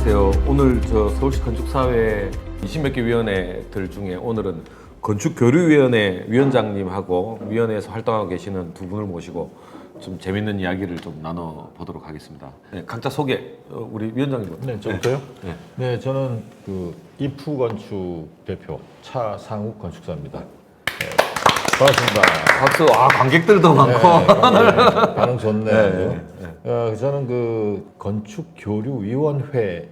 안녕하세요. 오늘 서울시 건축사회 20몇 개 위원회들 중에 오늘은 건축교류위원회 위원장님하고 위원회에서 활동하고 계시는 두 분을 모시고 좀 재밌는 이야기를 좀 나눠보도록 하겠습니다. 네, 각자 소개, 우리 위원장님. 네, 저부터요? 네. 네, 저는 이프건축 대표 차상욱 건축사입니다. 네, 반갑습니다. 박수. 관객들도 많고. 네, 반응 좋네요. 네, 저는 건축교류위원회의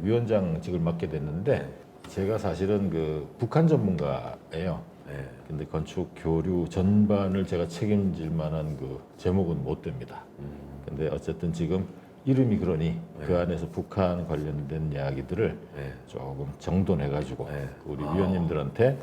위원장직을 맡게 됐는데 제가 사실은 북한 전문가예요. 네. 근데 건축 교류 전반을 제가 책임질 만한 제목은 못 됩니다. 근데 어쨌든 지금 이름이 그러니 그 안에서 북한 관련된 이야기들을 조금 정돈해가지고 우리 위원님들한테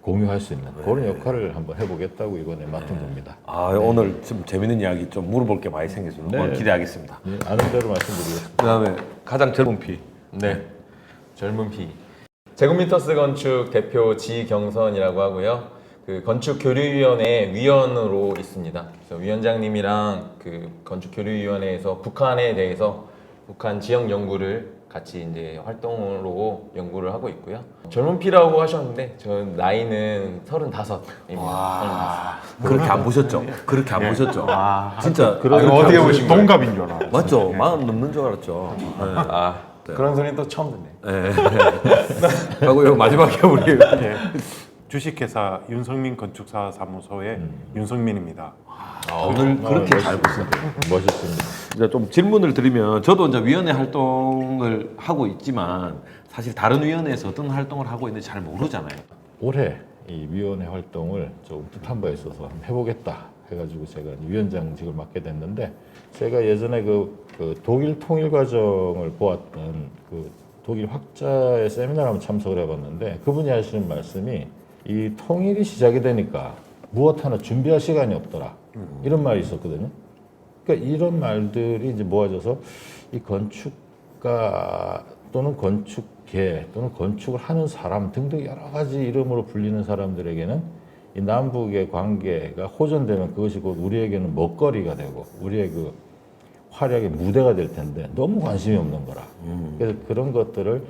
공유할 수 있는 그런 역할을 한번 해보겠다고 이번에 맡은 겁니다. 오늘 좀 재밌는 이야기 좀 물어볼 게 많이 생겨서 오늘 기대하겠습니다. 네, 아는 대로 말씀드리겠습니다. 그다음에 가장 젊은 피. 네, 젊은 피. 제곱미터스 건축 대표 지경선이라고 하고요. 건축교류위원회 위원으로 있습니다. 그래서 위원장님이랑 건축교류위원회에서 북한에 대해서 북한 지역 연구를 같이 이제 활동으로 연구를 하고 있고요. 젊은 피라고 하셨는데 저는 나이는 35입니다. 그렇게 안 보셨죠? 그렇게 안 보셨죠? 진짜 이거 어떻게 보신 거예요? 동갑인 줄 알아. 맞죠? 마흔 넘는 줄 알았죠. 그런 소리는 또 처음 듣네. 하고 요 마지막에 우리 주식회사 윤성민 건축사 사무소의 윤성민입니다. 오늘 그렇게 잘 보셨네요. 멋있습니다. 이제 좀 질문을 드리면 저도 이제 위원회 활동을 하고 있지만 사실 다른 위원회에서 어떤 활동을 하고 있는지 잘 모르잖아요. 올해 이 위원회 활동을 조금 뜻한 바에 있어서 한번 해보겠다 해가지고 제가 위원장직을 맡게 됐는데 제가 예전에 독일 통일 과정을 보았던 독일 학자의 세미나를 한번 참석을 해봤는데 그분이 하시는 말씀이 이 통일이 시작이 되니까 무엇 하나 준비할 시간이 없더라 이런 말이 있었거든요. 그러니까 이런 말들이 이제 모아져서 이 건축가 또는 건축계 또는 건축을 하는 사람 등등 여러 가지 이름으로 불리는 사람들에게는 이 남북의 관계가 호전되면 그것이 곧 우리에게는 먹거리가 되고 우리의 활약의 무대가 될 텐데 너무 관심이 없는 거라. 그래서 그런 것들을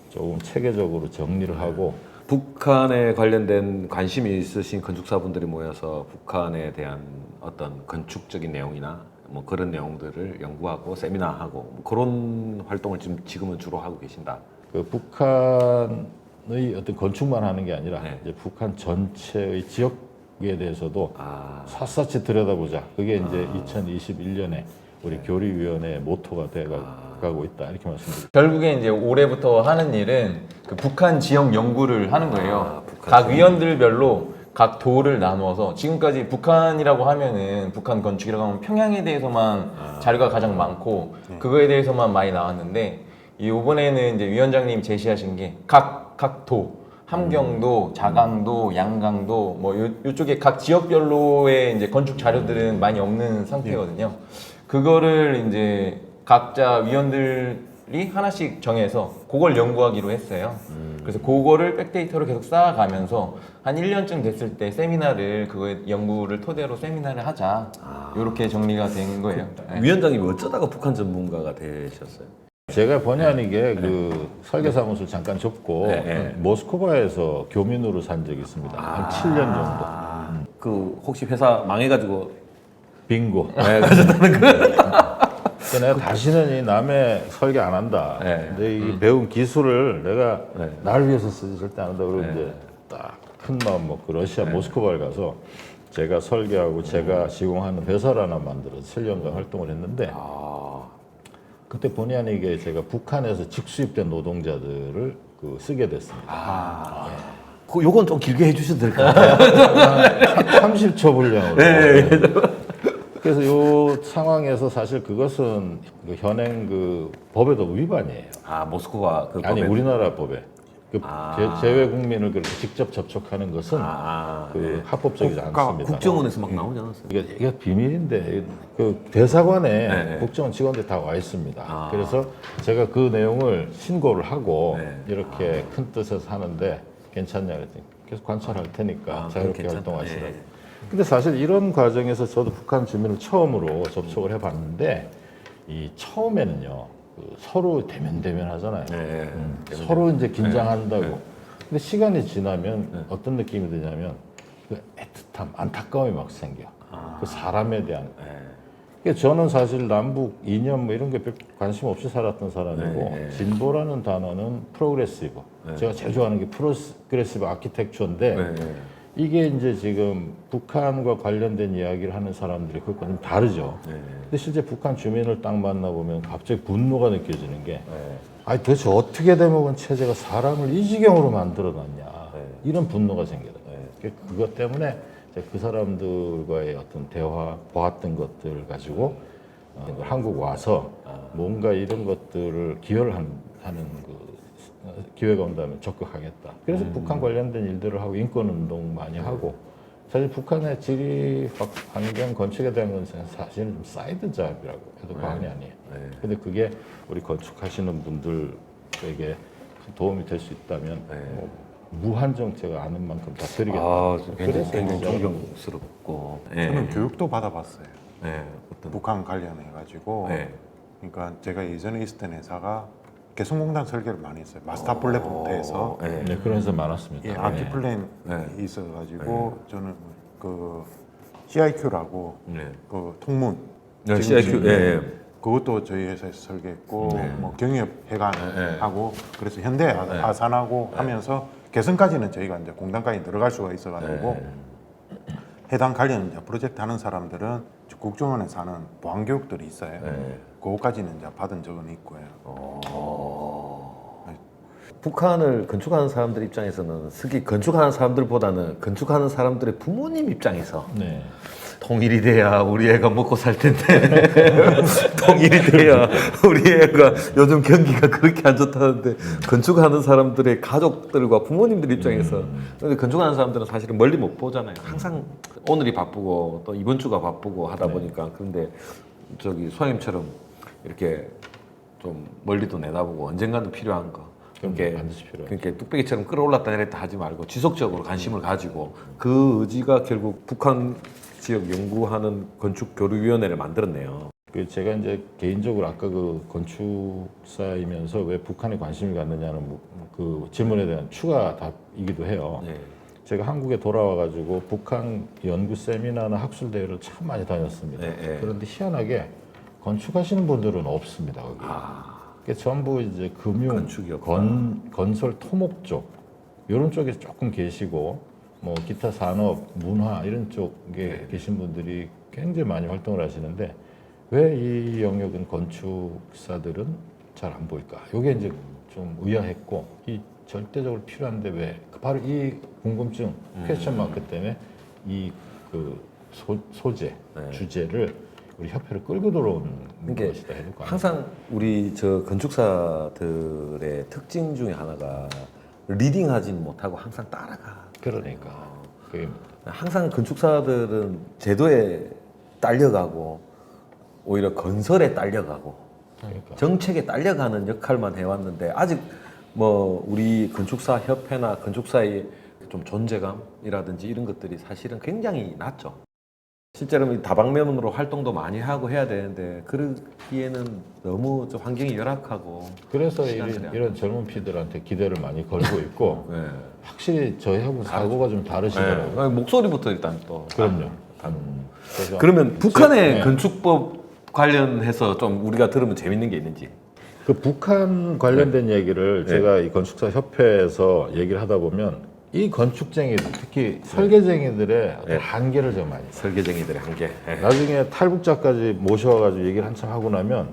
조금 체계적으로 정리를 하고 북한에 관련된 관심이 있으신 건축사분들이 모여서 북한에 대한 어떤 건축적인 내용이나 뭐 그런 내용들을 연구하고 세미나하고 뭐 그런 활동을 지금은 주로 하고 계신다. 북한의 어떤 건축만 하는 게 아니라 이제 북한 전체의 지역에 대해서도 샅샅이 들여다보자. 그게 이제 2021년에 우리 교류위원회 모토가 돼가고 있다 이렇게 말씀드립니다. 결국에 이제 올해부터 하는 일은 북한 지역 연구를 하는 거예요. 각 위원들별로 각 도를 나누어서 지금까지 북한이라고 하면은 북한 건축이라고 하면 평양에 대해서만 자료가 가장 많고 그거에 대해서만 많이 나왔는데 이번에는 이제 위원장님 제시하신 게 각 도, 함경도, 자강도, 양강도 뭐 요쪽에 각 지역별로의 이제 건축 자료들은 많이 없는 상태거든요. 그거를 이제 각자 위원들이 하나씩 정해서 그걸 연구하기로 했어요. 그래서 그거를 백데이터를 계속 쌓아가면서 한 1년쯤 됐을 때 세미나를 그거에 연구를 토대로 세미나를 하자. 이렇게 정리가 된 거예요. 위원장님이 어쩌다가 북한 전문가가 되셨어요? 제가 본의 아니게 설계사무소를 잠깐 접고 모스크바에서 교민으로 산 적이 있습니다. 한 7년 정도. 혹시 회사 망해가지고 빙고. 가셨다는 내가 다시는 이 남의 설계 안 한다. 근데 이 배운 기술을 내가 나를 위해서 쓰지 절대 안 한다. 그리고 이제 딱 큰 마음 먹고 러시아 모스크바를 가서 제가 설계하고 제가 시공하는 배설 하나 만들어서 7년간 활동을 했는데 그때 본의 아니게 제가 북한에서 직수입된 노동자들을 쓰게 됐습니다. 요건 좀 길게 해주셔도 될 것 같아요. 30초 분량으로. 그래서 이 상황에서 사실 그것은 현행 법에도 위반이에요. 모스크바 아니 우리나라 법에 제외 국민을 그렇게 직접 접촉하는 것은 합법적이지 않습니다. 국정원에서 막 나오지 않았어요? 이게 비밀인데 대사관에 국정원 직원들이 다 와 있습니다. 그래서 제가 그 내용을 신고를 하고 이렇게 큰 뜻에서 하는데 괜찮냐 그랬더니 계속 관찰할 테니까 자유롭게 활동하시라고. 근데 사실 이런 과정에서 저도 북한 주민을 처음으로 접촉을 해봤는데 이 처음에는요 서로 대면대면 하잖아요. 네. 서로 이제 긴장한다고. 근데 시간이 지나면 어떤 느낌이 드냐면 그 애틋함, 안타까움이 막 생겨. 그 사람에 대한. 그러니까 저는 사실 남북 이념 뭐 이런 게 별 관심 없이 살았던 사람이고 진보라는 단어는 프로그레시브. 제가 제일 좋아하는 게 프로그레시브 아키텍처인데 이게 이제 지금 북한과 관련된 이야기를 하는 사람들이 그것과 좀 다르죠. 근데 실제 북한 주민을 딱 만나보면 갑자기 분노가 느껴지는 게 아니 도대체 어떻게 돼먹은 체제가 사람을 이 지경으로 만들어놨냐 이런 분노가 생기더라고요. 그것 때문에 그 사람들과의 어떤 대화, 보았던 것들 가지고 한국 와서 뭔가 이런 것들을 기여를 하는 그 기회가 온다면 적극하겠다. 그래서 북한 관련된 일들을 하고 인권운동 많이 하고 사실 북한의 지리 환경 건축에 대한 건 사실은 좀 사이드 잡이라고 해도 과언이 아니에요. 근데 그게 우리 건축하시는 분들에게 도움이 될 수 있다면 뭐 무한정 제가 아는 만큼 다 드리겠다. 아, 그래서 굉장히 이제 존경스럽고. 저는 교육도 받아봤어요. 어떤 북한 관련해 가지고. 그러니까 제가 예전에 있었던 회사가 개성공단 설계를 많이 했어요. 마스터 플랜부터 해서 네, 그런 회사 많았습니다. 예, 아키 플랜이 있어가지고 저는 그 CIQ라고 그 통문 CIQ, 그것도 저희 회사에서 설계했고 뭐 경유협 해관하고 그래서 현대 아산하고 하면서 개성까지는 저희가 이제 공단까지 들어갈 수가 있어가지고 해당 관련 이제 프로젝트 하는 사람들은 국정원에서 하는 보안 교육들이 있어요. 그거까지는 이제 받은 적은 있고요. 북한을 건축하는 사람들 입장에서는 특히 건축하는 사람들보다는 건축하는 사람들의 부모님 입장에서 네. 통일이 돼야 우리 애가 먹고 살 텐데 통일이 돼야 우리 애가 요즘 경기가 그렇게 안 좋다는데 건축하는 사람들의 가족들과 부모님들 입장에서 근데 건축하는 사람들은 사실은 멀리 못 보잖아요. 항상 오늘이 바쁘고 또 이번 주가 바쁘고 하다 보니까 그런데 저기 소장님처럼 이렇게 좀 멀리도 내다보고 언젠가는 필요한 거 그렇게 반드시 필요해요. 그러니까 뚝배기처럼 끌어올랐다 내렸다 하지 말고 지속적으로 관심을 가지고 그 의지가 결국 북한 지역 연구하는 건축교류위원회를 만들었네요. 그 제가 이제 개인적으로 아까 그 건축사이면서 왜 북한에 관심이 갔느냐는 그 질문에 대한 추가 답이기도 해요. 제가 한국에 돌아와가지고 북한 연구 세미나나 학술 대회를 참 많이 다녔습니다. 그런데 희한하게 건축하시는 분들은 없습니다. 거기. 그게 전부 이제 금융, 건설, 토목 쪽 이런 쪽에 조금 계시고 뭐 기타 산업, 문화 이런 쪽에 계신 분들이 굉장히 많이 활동을 하시는데 왜 이 영역은 건축사들은 잘 안 보일까? 이게 이제 좀 의아했고 이 절대적으로 필요한데 왜 바로 이 궁금증, 퀘스천 마크 때문에 이 그 소재, 주제를 우리 협회를 끌고 들어온 것이다 해도 과언이 항상 우리 저 건축사들의 특징 중에 하나가 리딩하진 못하고 항상 따라가. 그러니까 그게 항상 건축사들은 제도에 딸려가고 오히려 건설에 딸려가고 그러니까. 정책에 딸려가는 역할만 해왔는데 아직 뭐 우리 건축사 협회나 건축사의 좀 존재감이라든지 이런 것들이 사실은 굉장히 낮죠. 실제로 다방면으로 활동도 많이 하고 해야 되는데 그러기에는 너무 좀 환경이 열악하고 그래서 시간들이 이런 젊은 피들한테 기대를 많이 걸고 있고 확실히 저희하고 사고가 좀 다르시더라고요. 목소리부터 일단 또 그럼요. 그래서 그러면 북한의 건축법 관련해서 좀 우리가 들으면 재밌는 게 있는지. 그 북한 관련된 얘기를 제가 이 건축사 협회에서 얘기를 하다 보면 이 건축쟁이들, 특히 설계쟁이들의 어떤 한계를 좀 많이 봐요. 설계쟁이들의 한계. 나중에 탈북자까지 모셔와가지고 얘기를 한참 하고 나면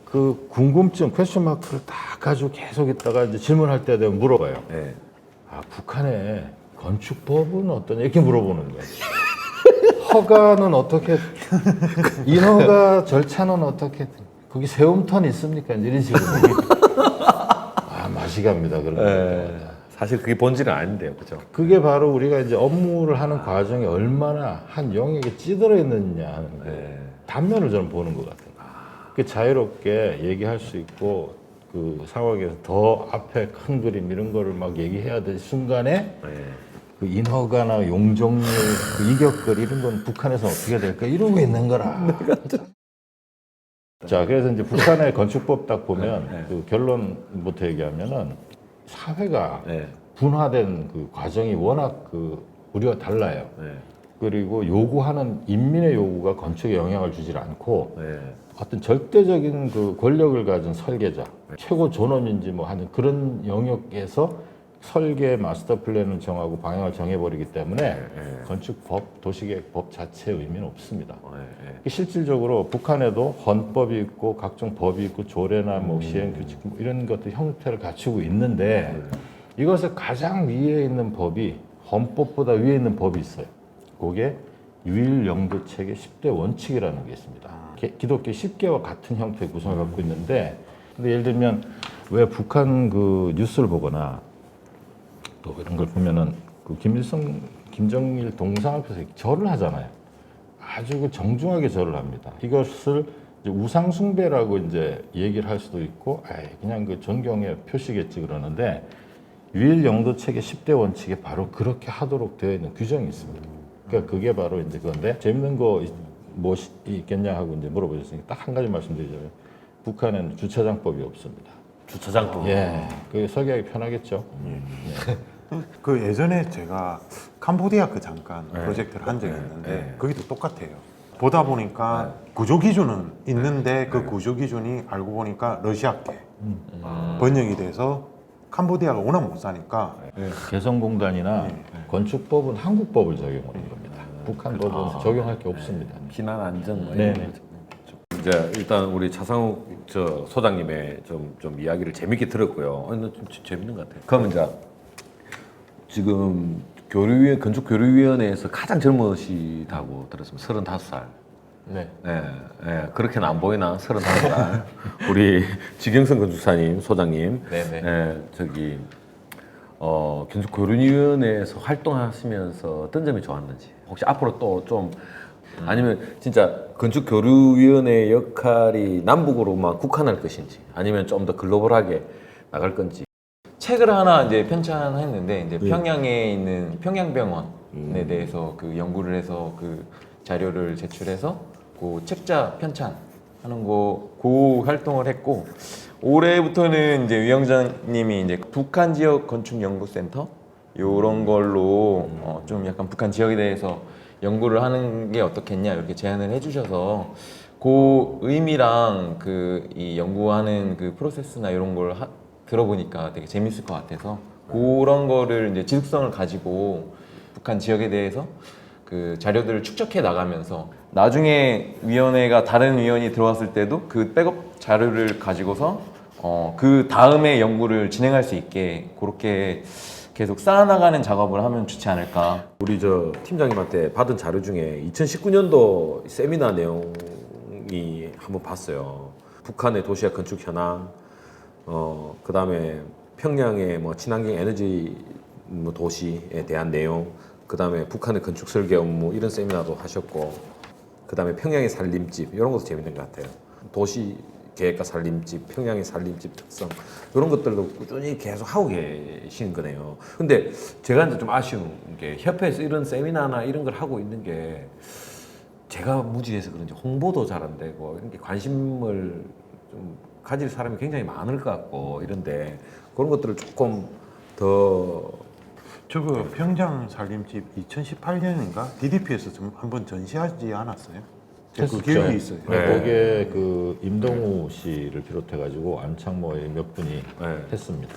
그 궁금증, 퀘스천 마크를 딱 가지고 계속 있다가 이제 질문할 때 되면 물어봐요. 아, 북한의 건축법은 어떠냐? 이렇게 물어보는 거예요. 허가는 어떻게, 인허가 절차는 어떻게, 거기 세움턴 있습니까? 이런 식으로. 아, 맛이 갑니다. 그런 거. 사실 그게 본질은 아닌데요, 그죠? 그게 바로 우리가 이제 업무를 하는 과정에 얼마나 한 영역에 찌들어 있느냐 하는 거. 단면을 저는 보는 것 같아요. 그 자유롭게 얘기할 수 있고 그 상황에서 더 앞에 큰 그림 이런 거를 막 얘기해야 될 순간에 그 인허가나 용적률, 그 이격거리 이런 건 북한에서 어떻게 될까 이러고 있는 거라. 자, 그래서 이제 북한의 건축법 딱 보면 그 결론부터 얘기하면은 사회가 네. 분화된 그 과정이 워낙 그 우리와 달라요. 네. 그리고 요구하는 인민의 요구가 건축에 영향을 주질 않고 네. 어떤 절대적인 그 권력을 가진 설계자, 최고 존엄인지 뭐 하는 그런 영역에서 설계 마스터 플랜을 정하고 방향을 정해버리기 때문에 건축법, 도시계획법 자체의 의미는 없습니다. 실질적으로 북한에도 헌법이 있고 각종 법이 있고 조례나 뭐 시행규칙 뭐 이런 것들 형태를 갖추고 있는데 이것을 가장 위에 있는 법이 헌법보다 위에 있는 법이 있어요. 그게 유일영도체계 10대 원칙이라는 게 있습니다. 기독교 10개와 같은 형태의 구성을 갖고 있는데 근데 예를 들면 왜 북한 그 뉴스를 보거나 또 이런 걸 보면은 그 김일성, 김정일 동상 앞에서 절을 하잖아요. 아주 그 정중하게 절을 합니다. 이것을 이제 우상 숭배라고 이제 얘기를 할 수도 있고, 그냥 그 존경의 표시겠지 그러는데 유일 영도 체계 10대 원칙에 바로 그렇게 하도록 되어 있는 규정이 있습니다. 그러니까 그게 바로 이제 그건데 재밌는 거 뭐 있겠냐 하고 이제 물어보셨으니까 딱 한 가지 말씀드리자면 북한에는 주차장법이 없습니다. 주차장법. 예, 그게 설계하기 편하겠죠. 그 예전에 제가 캄보디아 그 잠깐 네. 프로젝트를 한 적이 있는데 네. 거기도 똑같아요. 보다 보니까 구조 기준은 있는데 그 구조 기준이 알고 보니까 러시아계 번역이 돼서 캄보디아가 워낙 못 사니까 개성공단이나 건축법은 한국법을 적용하는 겁니다. 북한 법은 적용할 게 없습니다. 피난 안전 뭐 네네. 이런 거. 이제 일단 우리 차상욱 저 소장님의 좀 이야기를 재밌게 들었고요. 좀 재밌는 것 같아요. 그럼 이제 지금 건축 교류위원회에서 가장 젊으시다고 들었습니다. 35살. 네. 그렇게는 안 보이나? 35살. 우리 지경선 건축사님, 소장님. 네네. 저기 건축 교류위원회에서 활동하시면서 어떤 점이 좋았는지. 혹시 앞으로 또 좀 아니면 진짜 건축 교류위원회 역할이 남북으로만 국한할 것인지 아니면 좀 더 글로벌하게 나갈 건지. 책을 하나 이제 편찬했는데 이제 평양에 있는 평양병원에 대해서 그 연구를 해서 그 자료를 제출해서 그 책자 편찬하는 그 활동을 했고 올해부터는 이제 위원장님이 이제 북한 지역 건축 연구센터 요런 걸로 좀 약간 북한 지역에 대해서 연구를 하는 게 어떻겠냐 이렇게 제안을 해주셔서 그 의미랑 그 이 연구하는 그 프로세스나 이런 걸 들어보니까 되게 재밌을 것 같아서 그런 거를 이제 지속성을 가지고 북한 지역에 대해서 그 자료들을 축적해 나가면서 나중에 위원회가 다른 위원이 들어왔을 때도 그 백업 자료를 가지고서 그 다음에 연구를 진행할 수 있게 그렇게 계속 쌓아나가는 작업을 하면 좋지 않을까. 우리 저 팀장님한테 받은 자료 중에 2019년도 세미나 내용이 한번 봤어요. 북한의 도시화 건축 현황, 그 다음에 평양의 뭐 친환경 에너지 뭐 도시에 대한 내용, 그 다음에 북한의 건축 설계 업무 이런 세미나도 하셨고, 그 다음에 평양의 살림집 이런 것도 재밌는 것 같아요. 도시 계획과 살림집, 평양의 살림집 특성 이런 것들도 꾸준히 계속 하고 계시는 거네요. 근데 제가 이제 좀 아쉬운 게 협회에서 이런 세미나나 이런 걸 하고 있는 게 제가 무지해서 그런지 홍보도 잘 안 되고 이런 게 관심을 좀 가질 사람이 굉장히 많을 것 같고 이런데 그런 것들을 조금 더 저거 평양 살림집 2018년인가 DDP에서 한번 전시하지 않았어요? 제가 그 했었죠. 기억이 있어요. 거기에 그 임동우 씨를 비롯해가지고 안창모의 몇 분이 네. 했습니다.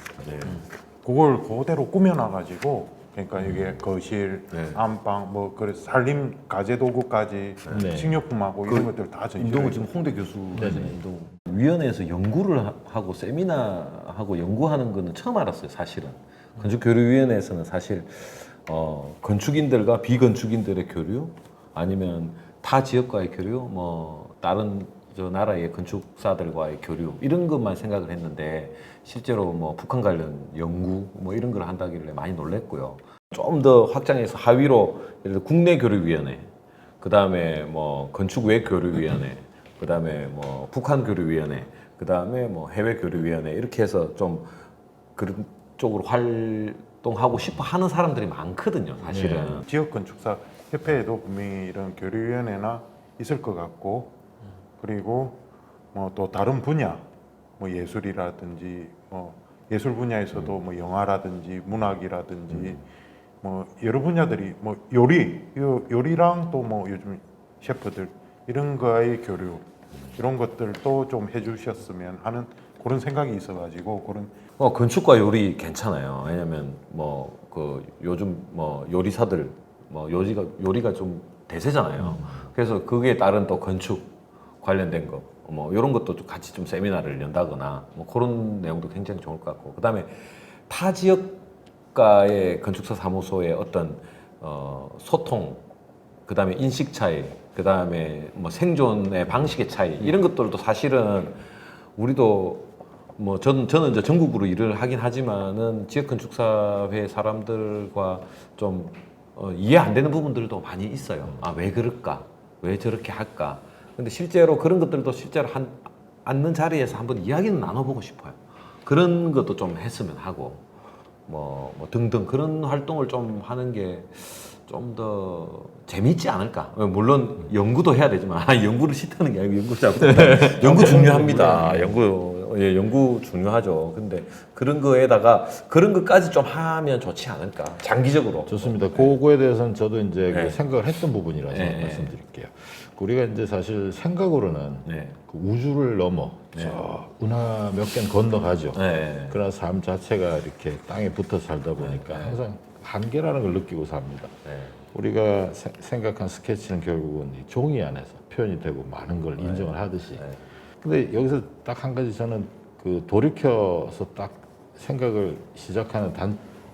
그걸 그대로 꾸며놔가지고 그러니까 이게 거실, 네. 안방, 뭐 그래서 살림 가재 도구까지 네. 식료품하고 이런 것들 다 전시를 임동우 해요. 지금 홍대 교수잖아요. 임동우. 위원회에서 연구를 하고 세미나하고 연구하는 거는 처음 알았어요. 사실은 건축교류위원회에서는 사실 건축인들과 비건축인들의 교류 아니면 타 지역과의 교류, 뭐 다른 저 나라의 건축사들과의 교류 이런 것만 생각을 했는데 실제로 뭐 북한 관련 연구 뭐 이런 걸 한다길래 많이 놀랬고요. 좀 더 확장해서 하위로 예를 들어 국내 교류위원회, 그 다음에 뭐 건축 외 교류위원회, 그 다음에 뭐 북한 교류위원회, 그 다음에 뭐 해외 교류위원회 이렇게 해서 좀 그런 쪽으로 활동하고 싶어 하는 사람들이 많거든요, 사실은. 지역 건축사 협회에도 분명히 이런 교류위원회나 있을 것 같고 그리고 뭐 또 다른 분야, 뭐 예술이라든지 뭐 예술 분야에서도 뭐 영화라든지 문학이라든지 뭐 여러 분야들이 뭐 요리랑 또 뭐 요즘 셰프들 이런 거의 교류 이런 것들도 좀 해주셨으면 하는 그런 생각이 있어가지고 그런 건축과 요리 괜찮아요. 왜냐면 뭐 그 요즘 뭐 요리사들 뭐 요리가 좀 대세잖아요. 그래서 그게 따른 또 건축 관련된 거 뭐 이런 것도 좀 같이 좀 세미나를 연다거나 뭐 그런 내용도 굉장히 좋을 것 같고 그다음에 타 지역가의 건축사 사무소의 어떤 소통 그다음에 인식 차이 그다음에 뭐 생존의 방식의 차이 이런 것들도 사실은 우리도 뭐 저는 이제 전국으로 일을 하긴 하지만은 지역 건축사회 사람들과 좀 이해 안 되는 부분들도 많이 있어요. 아, 왜 그럴까? 왜 저렇게 할까? 근데 실제로 그런 것들도 실제로 앉는 자리에서 한번 이야기는 나눠보고 싶어요. 그런 것도 좀 했으면 하고 뭐 등등 그런 활동을 좀 하는 게 좀 더 재밌지 않을까? 물론 연구도 해야 되지만 연구를 싫다는 게 아니고 연구 잘못했다. 연구 중요합니다. 연구 중요하죠. 근데 그런 거에다가 그런 것까지 좀 하면 좋지 않을까? 장기적으로. 좋습니다. 그거에 대해서는 저도 이제 네. 그 생각을 했던 부분이라서 네. 말씀드릴게요. 우리가 이제 사실 생각으로는 네. 그 우주를 넘어 저 운하 몇 개는 건너가죠. 네. 그러나 삶 자체가 이렇게 땅에 붙어 살다 보니까 항상 한계라는 걸 느끼고 삽니다. 네. 우리가 생각한 스케치는 결국은 이 종이 안에서 표현이 되고 많은 걸 인정을 하듯이. 근데 여기서 딱 한 가지 저는 그 돌이켜서 딱 생각을 시작하는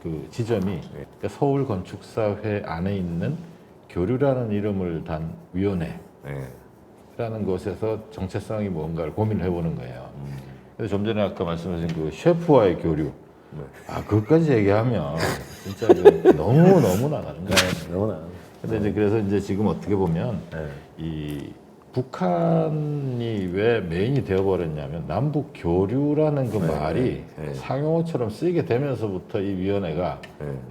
그 지점이 그러니까 서울 건축사회 안에 있는 교류라는 이름을 단 위원회라는 곳에서 정체성이 뭔가를 고민을 해보는 거예요. 그래서 좀 전에 아까 말씀하신 그 셰프와의 교류. 아, 그것까지 얘기하면 진짜 너무 나가는 거예요. 너무나. 근데 이제 그래서 이제 지금 어떻게 보면 이 북한이 왜 메인이 되어버렸냐면 남북 교류라는 그 말이 상용어처럼 쓰이게 되면서부터 이 위원회가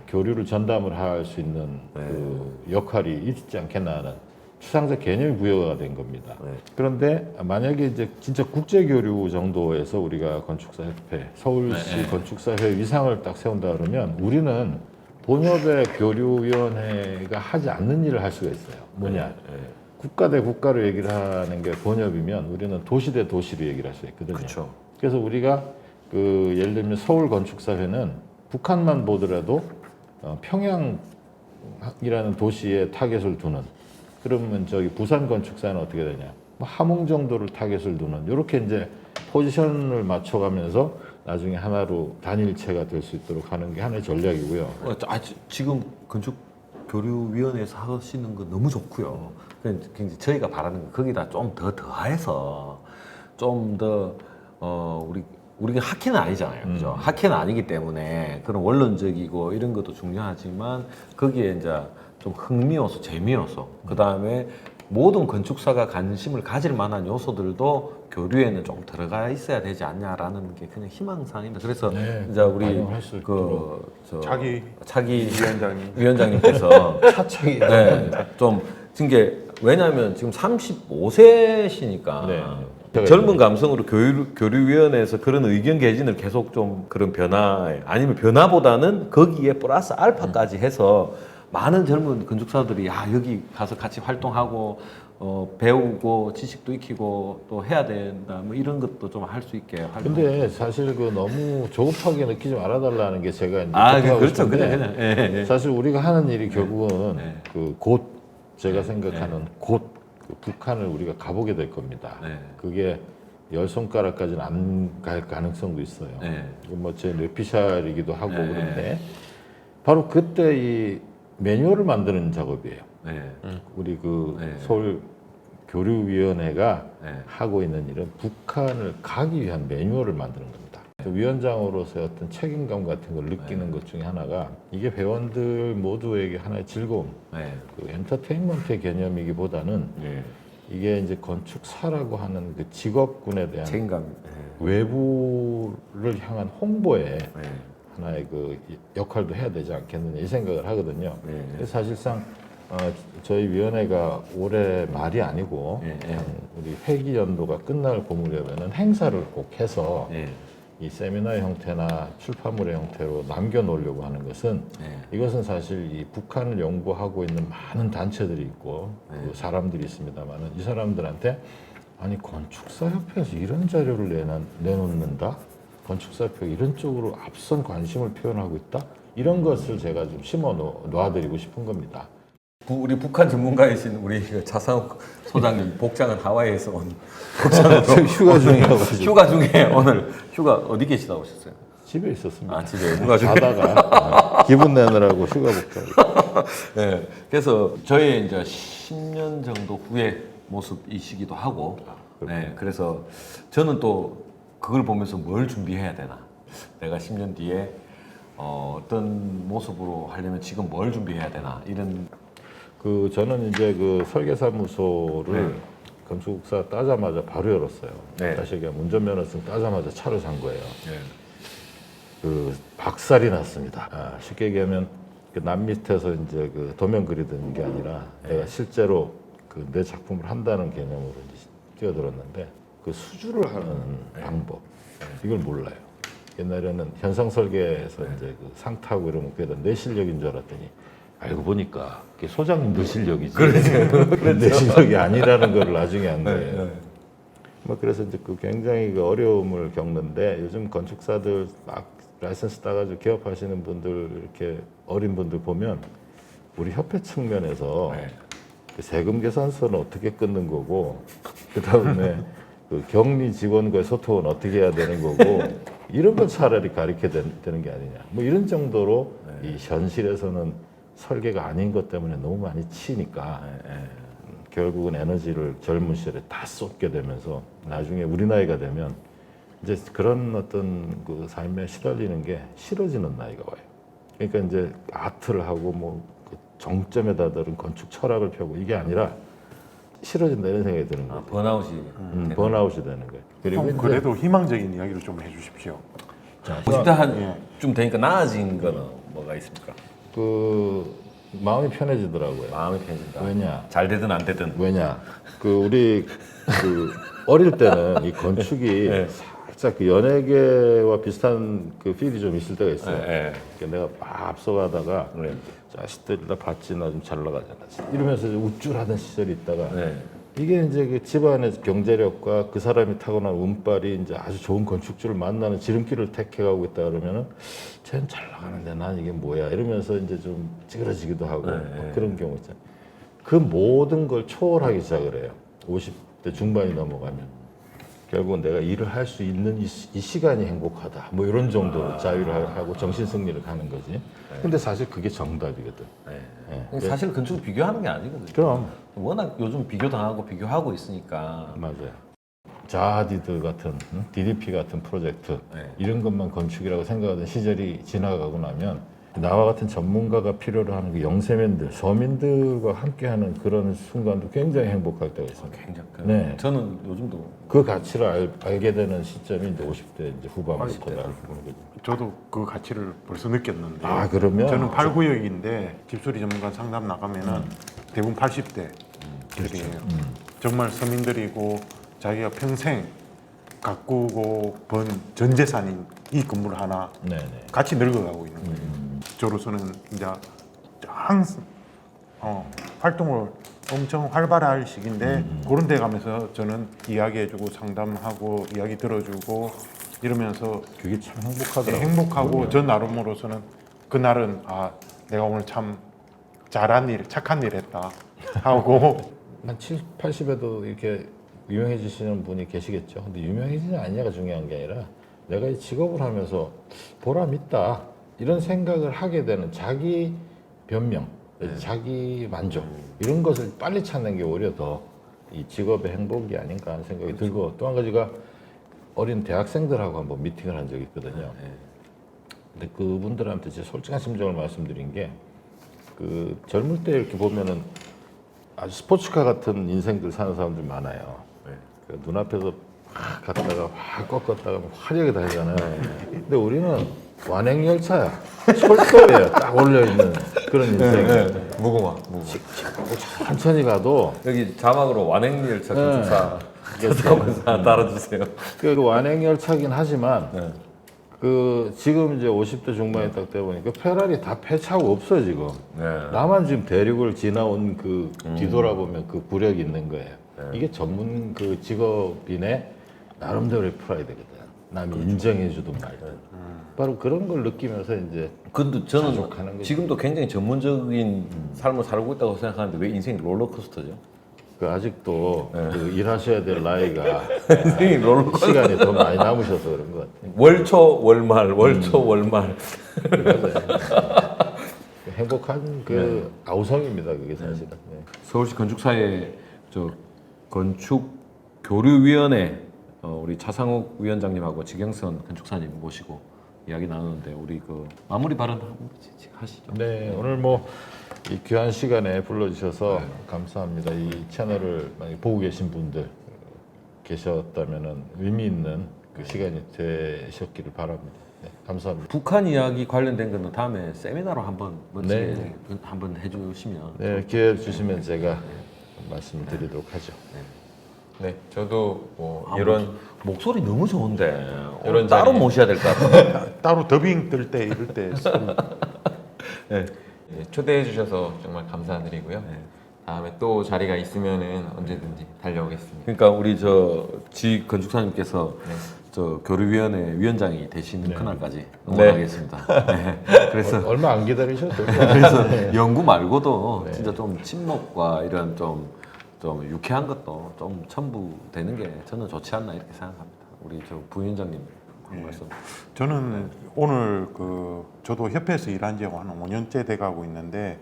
교류를 전담을 할 수 있는 그 역할이 있지 않겠나 하는 추상적 개념이 부여가 된 겁니다. 그런데 만약에 이제 진짜 국제교류 정도에서 우리가 건축사협회, 서울시 건축사회 위상을 딱 세운다 그러면 우리는 본협의 교류위원회가 하지 않는 일을 할 수가 있어요. 뭐냐? 국가 대 국가로 얘기를 하는 게 본협이면 우리는 도시 대 도시로 얘기를 할 수 있거든요. 그렇죠. 그래서 우리가 그 예를 들면 서울 건축사회는 북한만 보더라도 평양이라는 도시에 타겟을 두는 그러면 저기 부산 건축사는 어떻게 되냐? 뭐 함흥 정도를 타겟을 두는 이렇게 이제 포지션을 맞춰가면서 나중에 하나로 단일체가 될 수 있도록 하는 게 하나의 전략이고요. 지금 건축 교류위원회에서 하시는 거 너무 좋고요. 굉장히 저희가 바라는 거 거기다 좀 더 더해서 좀 더 우리가 학회는 아니잖아요, 그죠? 학회는 아니기 때문에 그런 원론적이고 이런 것도 중요하지만 거기에 이제 좀 흥미요소, 재미요소, 그 다음에 모든 건축사가 관심을 가질 만한 요소들도 교류에는 좀 들어가 있어야 되지 않냐라는 게 그냥 희망사항입니다. 그래서 이제 우리 반영할 수 차기 위원장님께서 차차기 좀 게 왜냐하면 지금 35세시니까 젊은 감성으로 교류위원회에서 그런 의견 개진을 계속 좀 그런 변화 아니면 변화보다는 거기에 플러스 알파까지 해서 많은 젊은 건축사들이 여기 가서 같이 활동하고 배우고 지식도 익히고 또 해야 된다 뭐 이런 것도 좀 할 수 있게 근데 사실 그 너무 조급하게 느끼지 말아달라는 게 제가 이제 그렇죠 그냥 사실 우리가 하는 일이 결국은 그 곧 제가 생각하는 곧 그 북한을 우리가 가보게 될 겁니다. 그게 10손가락까지는 안 갈 가능성도 있어요. 뭐 제 뇌피셜이기도 하고 그런데 바로 그때 이 매뉴얼을 만드는 작업이에요. 우리 그 서울 교류위원회가 하고 있는 일은 북한을 가기 위한 매뉴얼을 만드는 겁니다. 위원장으로서의 어떤 책임감 같은 걸 느끼는 것 중에 하나가 이게 회원들 모두에게 하나의 즐거움, 그 엔터테인먼트의 개념이기보다는 이게 이제 건축사라고 하는 그 직업군에 대한 책임감 외부를 향한 홍보에 하나의 그 역할도 해야 되지 않겠느냐 이 생각을 하거든요. 그래서 사실상 저희 위원회가 올해 말이 아니고 예. 우리 회기 연도가 끝날 고무렵에는 행사를 꼭 해서 예. 이 세미나 형태나 출판물의 형태로 남겨놓으려고 하는 것은 이것은 사실 이 북한을 연구하고 있는 많은 단체들이 있고 그 사람들이 있습니다만은 이 사람들한테 아니 건축사협회에서 이런 자료를 내놓는다? 건축사협회가 이런 쪽으로 앞선 관심을 표현하고 있다? 이런 것을 제가 좀 심어 놓아드리고 싶은 겁니다. 우리 북한 전문가이신 우리 그 차상욱 소장님 복장은 하와이에서 온 복장으로 휴가 중이라고 휴가 중에 오늘 휴가 어디 계시다 오셨어요? 집에 있었습니다. 아 집에 휴가 중에. 자다가 기분 내느라고 휴가 복장. 네, 그래서 저희 이제 10년 정도 후의 모습이시기도 하고, 네, 그래서 저는 또 그걸 보면서 뭘 준비해야 되나, 내가 10년 뒤에 어떤 모습으로 하려면 지금 뭘 준비해야 되나 이런. 저는 이제 그 설계사무소를 네. 건축사 따자마자 바로 열었어요. 네. 사실 그냥 운전면허증 따자마자 차를 산 거예요. 네. 그 박살이 났습니다. 쉽게 얘기하면 그 남 밑에서 이제 그 도면 그리던 게 아니라 내가 실제로 그 내 작품을 한다는 개념으로 이제 뛰어들었는데 그 수주를 하는 방법 이걸 몰라요. 옛날에는 현상 설계에서 이제 그 상 타고 이러면 그게 내 실력인 줄 알았더니 알고 보니까 그게 소장님들 실력이지. 내 실력이 아니라는 걸 나중에 안 거예요. 뭐 그래서 이제 그 굉장히 그 어려움을 겪는데 요즘 건축사들 막 라이선스 따가지고 개업하시는 분들 이렇게 어린 분들 보면 우리 협회 측면에서 그 세금 계산서는 어떻게 끊는 거고 그 다음에 그 격리 직원과의 소통은 어떻게 해야 되는 거고 이런 건 차라리 가르쳐야 되는 게 아니냐. 뭐 이런 정도로 이 현실에서는 설계가 아닌 것 때문에 너무 많이 치니까 결국은 에너지를 젊은 시절에 다 쏟게 되면서 나중에 우리 나이가 되면 이제 그런 어떤 그 삶에 시달리는 게 싫어지는 나이가 와요. 그러니까 이제 아트를 하고 뭐 그 정점에 다다른 건축 철학을 펴고 이게 아니라 싫어진다 이런 생각이 드는 거죠. 번아웃이. 번아웃이 되는 거예요. 그리고 형, 이제 그래도 희망적인 이야기를 좀 해주십시오. 50대 한좀 되니까 나아진 거는 뭐가 있습니까? 그 마음이 편해지더라고요. 마음이 편해진다. 왜냐? 잘 되든 안 되든. 왜냐? 그 우리 그 어릴 때는 이 건축이 살짝 그 연예계와 비슷한 그 필이 좀 있을 때가 있어요. 그러니까 내가 막 앞서가다가 자식들 다 봤지 나 좀 잘 나가잖아. 이러면서 우쭐하던 시절이 있다가 이게 이제 그 집안의 경제력과 그 사람이 타고난 운빨이 이제 아주 좋은 건축주를 만나는 지름길을 택해가고 있다 그러면은 쟤는 잘 나가는데 난 이게 뭐야 이러면서 이제 좀 찌그러지기도 하고 뭐 그런 경우 있잖아요. 그 모든 걸 초월하기 시작을 해요. 50대 중반이 넘어가면 결국은 내가 일을 할 수 있는 이 시간이 행복하다. 뭐 이런 정도로 자유를 하고 정신 승리를 가는 거지. 근데 사실 그게 정답이거든. 사실 건축을 비교하는 게 아니거든요. 그럼 워낙 요즘 비교당하고 비교하고 있으니까. 맞아요. 자하디드 같은 DDP 같은 프로젝트 이런 것만 건축이라고 생각하던 시절이 지나가고 나면 나와 같은 전문가가 필요로 하는 그 영세민들, 서민들과 함께하는 그런 순간도 굉장히 행복할 때가 있습니다. 굉장히. 네. 저는 요즘도 그 가치를 알게 되는 시점이 이제 50대 이제 후반부터 알고 보는 거죠. 저도 그 가치를 벌써 느꼈는데. 아, 그러면? 저는 8구역인데 집수리 전문가 상담 나가면은 대부분 80대 들이에요. 정말 서민들이고 자기가 평생 가꾸고 번 전 재산인 이 건물 하나 네네. 같이 늙어가고 있는 거예요. 저로서는 이제 항상 활동을 엄청 활발할 시기인데 그런 데 가면서 저는 이야기해주고 상담하고 이야기 들어주고 이러면서 그게 참 행복하더라고요. 행복하고 저 나름으로서는 그날은 아 내가 오늘 참 잘한 일, 착한 일 했다 하고 한 70, 80에도 이렇게 유명해지시는 분이 계시겠죠. 근데 유명해지냐 아니냐가 중요한 게 아니라 내가 이 직업을 하면서 보람 있다 이런 생각을 하게 되는 자기 변명, 자기 만족 이런 것을 빨리 찾는 게 오히려 더 이 직업의 행복이 아닌가 하는 생각이 들고 또 한 가지가 어린 대학생들하고 한번 미팅을 한 적이 있거든요. 근데 그분들한테 제 솔직한 심정을 말씀드린 게 그 젊을 때 이렇게 보면은 아주 스포츠카 같은 인생들 사는 사람들 많아요. 그 눈앞에서 확 갔다가 확 꺾었다가 화려하게 다니잖아요. 근데 우리는 완행 열차야. 철도에 딱 올려 있는 그런 인생이에요. 무궁화. 천천히 가도 여기 자막으로 완행열차 네. 건축사 계속하면서 따라주세요. 그 완행 열차긴 하지만 네. 그 지금 이제 50대 중반에 딱 돼 보니까 페라리 다 폐차하고 없어 지금. 네. 나만 지금 대륙을 지나온 그 뒤돌아보면 그 구력이 있는 거예요. 이게 전문 그 직업인의 나름대로의 프라이드거든. 남이 인정해주든 말든. 바로 그런 걸 느끼면서 이제 근데 저는 자족하는 거죠. 지금도 굉장히 전문적인 삶을 살고 있다고 생각하는데 왜 인생이 롤러코스터죠? 그 아직도 그 일하셔야 될 나이가 인생이 롤러코스터. 시간이 더 많이 남으셔서 그런 것 같아요. 월초 월말, 월초 월말. 행복한 그 아우성입니다, 그게 사실은. 네. 서울시 건축사의 저 건축 교류위원회 우리 차상욱 위원장님하고 지경선 건축사님 모시고 이야기 나누는데 우리 그 마무리 발언 한번 하시죠. 네, 오늘 뭐 이 귀한 시간에 불러주셔서 감사합니다. 이 채널을 많이 보고 계신 분들 계셨다면은 의미 있는 그 시간이 되셨기를 바랍니다. 네, 감사합니다. 북한 이야기 관련된 거는 다음에 세미나로 한번 멋지게 네. 한번 해주시면. 네, 기회 주시면 제가 말씀드리도록 하죠. 네, 저도 뭐 이런 목소리 너무 좋은데 이런 오늘 따로 자리. 모셔야 될 것 같아요. 따로 더빙 뜰 때 이럴 때 소리 네, 초대해 주셔서 정말 감사드리고요. 다음에 또 자리가 있으면은 언제든지 달려오겠습니다. 그러니까 우리 지 건축사님께서 저 교류위원회 위원장이 되시는 그날까지 응원하겠습니다. 네. 그래서 얼마 안 기다리셔도 그래서 연구 말고도 진짜 좀 친목과 이런 좀 유쾌한 것도 좀 첨부되는 게 저는 좋지 않나 이렇게 생각합니다. 우리 저 부위원장님 한 말씀. 저는 오늘 저도 협회에서 일한 지가 한 5년째 돼가고 있는데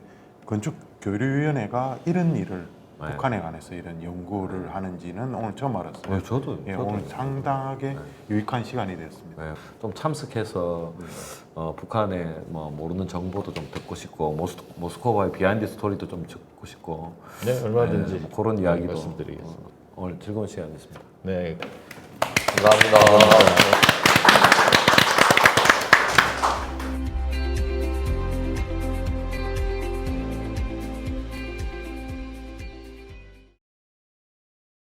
건축교류위원회가 이런 일을 북한에 관해서 이런 연구를 하는지는 오늘 처음 알았어요. 네, 저도 오늘 상당하게 유익한 시간이 되었습니다. 네, 좀 참석해서 북한의 뭐 모르는 정보도 좀 듣고 싶고 모스크바의 비하인드 스토리도 좀 듣고 싶고 네, 얼마든지 뭐 그런 이야기도 말씀드리겠습니다. 오늘 즐거운 시간이었습니다. 네, 감사합니다.